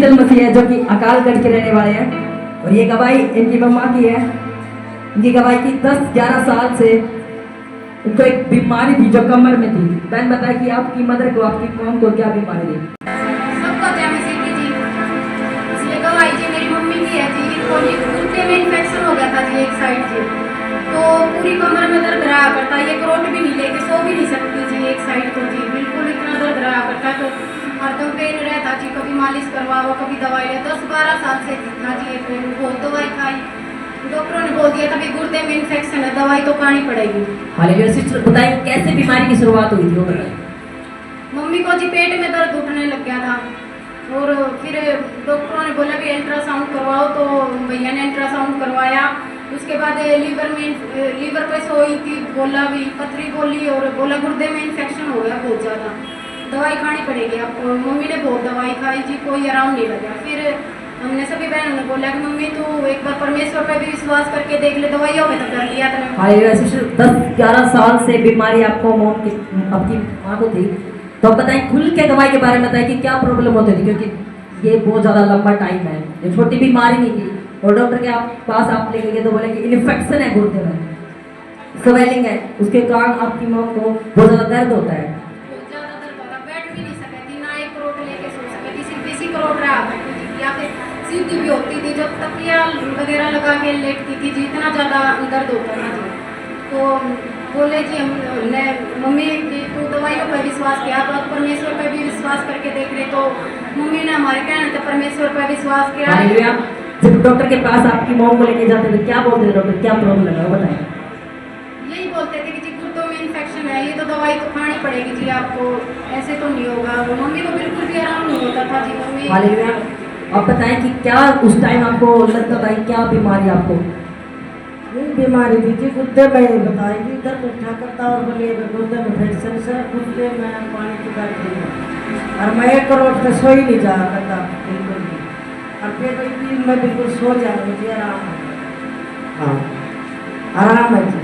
शीतल मसीह है जो कि अकालगढ़ के रहने वाले हैं और ये गवाही इनकी मम्मा की है। इनकी गवाही की 10-11 साल से उनको एक बीमारी थी जो कमर में थी। बहन बताया कि आपकी मदर को, आपकी मॉम को क्या बीमारी थी? सबको क्या मसीह की जी, ये गवाही जी मेरी मम्मी की है जी। इनको जी घुटने में इन्फेक्शन हो गया था जी एक साइड जी, तो पूरी कमर में दर्द रहा करता। ये रोट भी नहीं लेके सो भी नहीं सकती जी एक साइड तो जी, बिल्कुल इतना दर्द रहा करता। तो हरदम पेन रहता जी, कभी मालिश करवाओ कभी दवाई ले। 10-12 साल से था जी एक पेन, बहुत दवाई खाई। डॉक्टरों ने बोल दिया था कि गुर्दे में इन्फेक्शन है, दवाई तो खानी पड़ेगी। हालेलुया। सिस्टर बताइए कैसे बीमारी की शुरुआत हुई थी वो बताइए। मम्मी को जी पेट में दर्द उठने लग गया था और फिर डॉक्टरों ने बोला कि अल्ट्रासाउंड करवाओ, तो भैया ने अल्ट्रासाउंड करवाया। उसके बाद लीवर पे सोई थी, बोला भी पथरी बोली और बोला गुर्दे में इन्फेक्शन हो गया बहुत ज़्यादा, दवाई खानी पड़ेगी आपको। मम्मी ने बहुत दवाई खाई जी, कोई आराम नहीं लगा। फिर हमने सभी बहनों ने बोला कि मम्मी तू एक बार परमेश्वर पे भी विश्वास करके देख ले, दवाइयों में तो कर लिया था। हालेलुया। सिस्टर 10-11 साल से बीमारी आपको मॉम की, आपकी माँ को थी, तो अब बताएं खुल के गवाही के बारे में बताएं कि क्या प्रॉब्लम होती थी, क्योंकि ये बहुत ज़्यादा लंबा टाइम है। ये छोटी बीमारी नहीं थी और डॉक्टर के पास आप लेके गए तो बोले कि इन्फेक्शन है गुर्दे में, स्वेलिंग है, उसके कारण आपकी माँ को बहुत ज़्यादा दर्द होता है। बहुत ज़्यादा दर्द होता, बैठ भी नहीं सकती, ना एक रोट लेके सो सकती, सिर्फ इसी को रोट रहा करती थी, या फिर सीधी भी होती थी जब तकिया वगैरह लगा के लेटती थी जी, इतना ज़्यादा दर्द होता था जी। तो बोले जी हमने मम्मी कि तू दवाइयों पर विश्वास किया तो अब परमेश्वर पर भी विश्वास करके देख रहे। तो मम्मी ने हमारे कहने थे परमेश्वर पर विश्वास किया। हालेलुया। जब डॉक्टर के पास आपकी मॉम को लेके जाते थे क्या बोलते थे डॉक्टर, क्या प्रॉब्लम है वो बताएं। यही बोलते थे कि जी गुर्दों में इन्फेक्शन है, ये तो दवाई तो खानी पड़ेगी जी आपको, ऐसे तो नहीं होगा। मम्मी को बिल्कुल भी आराम नहीं होता था जी। Mummy hallelujah. आप बताएं कि क्या उस टाइम आपको लगता था कि क्या बीमारी आपको? बीमारी थी जी गुर्दे में, बताएगी दर्द उठा करता और बोले गुर्दे में इन्फेक्शन से गुर्दे में पानी की गांठ, और मैं एक करोड़ से सो ही नहीं जा करता बिल्कुल भी, और फिर मैं बिल्कुल सो जाऊँ जी, आराम है। हाँ आराम है जी।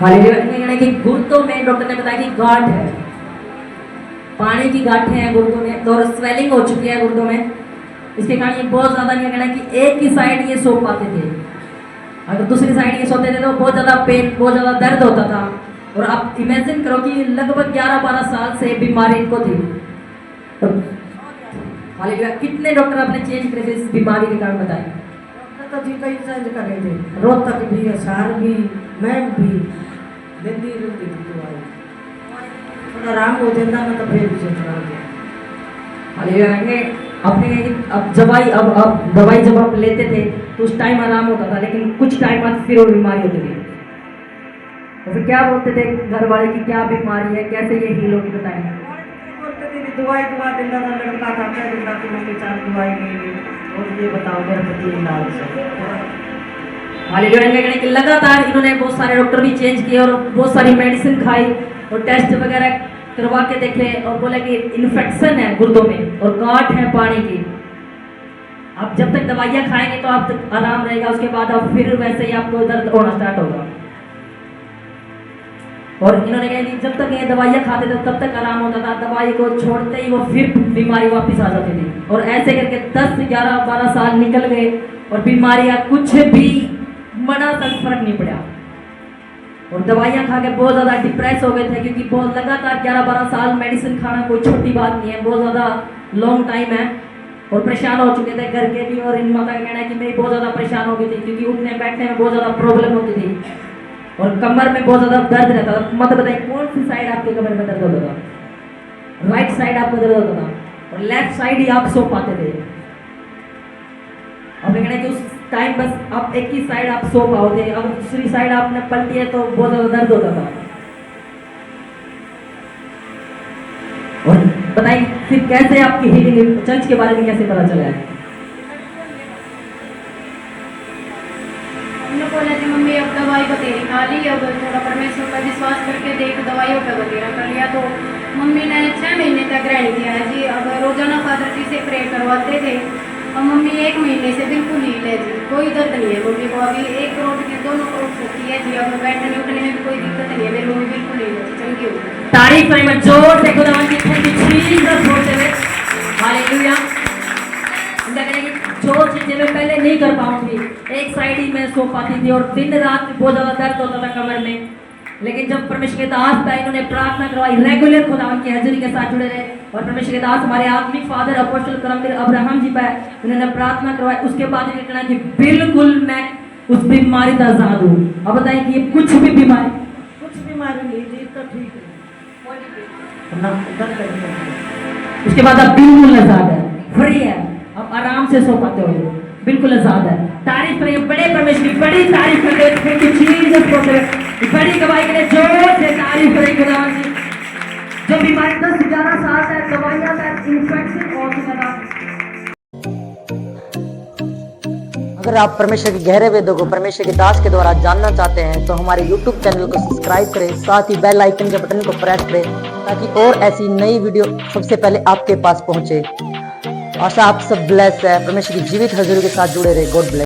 हालेलुया। कि गुर्दों में डॉक्टर ने बताया कि गांठ है, पानी की गांठें हैं गुर्दों में, तो स्वेलिंग हो चुकी है गुर्दों में। इसके कारण ये बहुत ज़्यादा नहीं कहना कि एक ही साइड ये सो पाते थे, अगर दूसरी साइड ये सोते थे तो बहुत ज़्यादा पेन, बहुत ज़्यादा दर्द होता था। और आप इमेजिन करो कि लगभग 11-12 साल से बीमारी इनको थी। तो हालेलुया। कितने डॉक्टर आपने चेंज करे थे इस बीमारी के कारण बताएं? डॉक्टर तो जी कई चेंज करे थे, रोहतक भी, हिसार भी, मैम भी लेती रहती थी दवाई, थोड़ा आराम हो जाता ना तो फिर भी चलता रहा। हालेलुया। आपने अब दवाई जब आप लेते थे तो उस टाइम आराम होता था, लेकिन कुछ टाइम बाद फिर वो बीमारी होती थी। तो फिर क्या बोलते थे घर वाले की क्या बीमारी है, कैसे ये हील होगी बताएं? बोलते थे दवाई दवा देता था, लड़का था क्या देता कि मम्मी चार दवाई ले ली और ये बताओ मेरे पति इलाज से। हालेलुया। कि लगातार इन्होंने बहुत सारे डॉक्टर भी चेंज किए और बहुत सारी मेडिसिन खाई और टेस्ट वगैरह करवा के देखे और बोले कि इन्फेक्शन है गुर्दों में और गांठ है पानी की। आप जब तक दवाइयाँ खाएंगे तो आप तक आराम रहेगा, उसके बाद आप फिर वैसे ही आपको दर्द होना स्टार्ट होगा। और इन्होंने कहा कि जब तक ये दवाइयाँ खाते थे तब तक आराम होता था, दवाई को छोड़ते ही वो फिर बीमारी वापस आ जाती थी। और ऐसे करके 10-11-12 साल निकल गए और बीमारियाँ कुछ भी मना तक फर्क नहीं पड़ा और दवाइयाँ खा के बहुत ज़्यादा डिप्रेस हो गए थे, क्योंकि बहुत लगातार 11-12 साल मेडिसिन खाना कोई छोटी बात नहीं है, बहुत ज़्यादा लॉन्ग टाइम है। और परेशान हो चुके थे घर के भी, और इन माता का कहना है कि मैं बहुत ज़्यादा परेशान हो गई थी, क्योंकि उठने बैठने में बहुत ज़्यादा प्रॉब्लम होती थी और कमर में बहुत ज़्यादा दर्द रहता था। मत बताइए कौन सी साइड आपके कमर में दर्द होता था? राइट साइड आपको दर्द होता था और लेफ्ट साइड ही आप सो पाते थे। अब कहना है कि उस टाइम बस आप एक ही साइड आप सो पाओगे, अगर दूसरी साइड आपने पलटी है तो बहुत ज़्यादा दर्द होता था। और बताइए फिर कैसे आपकी हीलिंग, चर्च के बारे में कैसे पता चला है? हमने बोला जी मम्मी अब दवाई बतेरी खा ली, अब थोड़ा परमेश्वर पर विश्वास करके देख, दवाइयों पर बतेरा कर लिया। तो मम्मी ने 6 महीने तक ग्रहण किया है जी। अब रोजाना फादर जी से प्रे करवाते थे और मम्मी 1 महीने से बिल्कुल हील है जी, कोई दर्द नहीं है मम्मी को। अभी 1 करोड़ की 2 करोड़ सकती है जी, अब बैठने उठने में भी कोई दिक्कत नहीं है, मेरी मम्मी बिल्कुल हील है, चंगी हो गई। तारीफ है जोर से खुदावंद की थैंक यू जीसस बोलते हुए। हालेलुया। नहीं कर पाऊंगी, एक साइड ही मैं सो पाती थी और दिन रात बहुत ज़्यादा दर्द होता था कमर में। लेकिन जब परमेश्वर के दास था, इन्होंने प्रार्थना करवाई, रेगुलर खुदावन की हाजिरी के साथ जुड़े रहे और परमेश्वर के दास हमारे आत्मिक फादर अपोस्टल करमवीर अब्राहम जी पर उन्होंने प्रार्थना करवाई। उसके बाद इन्होंने कहना कि बिल्कुल मैं उस बीमारी से आजाद हूँ। अब बताइए कि ये कुछ भी बीमारी, कुछ बीमारी लीजिए तो ठीक है ना, दर्द नहीं है। उसके बाद अब बिल्कुल आजाद है, फ्री है, अब आराम से सो पाते हो, बिल्कुल आजाद है। तारीफ करेंगे, बड़े परमेश्वर की बड़ी तारीफ करेंगे, बड़ी गवाही के लिए जोर से तारीफ करेंगे खुदावंद जी। जो बीमारी 10-11 साल है, दवाइयां है, इन्फेक्शन और ज्यादा। अगर आप परमेश्वर के गहरे वेदों को परमेश्वर के दास के द्वारा जानना चाहते हैं तो हमारे YouTube चैनल को सब्सक्राइब करें, साथ ही बेल आइकन के बटन को प्रेस करें ताकि और ऐसी नई वीडियो सबसे पहले आपके पास पहुंचे। आशा आप सब ब्लेस है, परमेश्वर की जीवित हजूरी के साथ जुड़े रहे। God bless.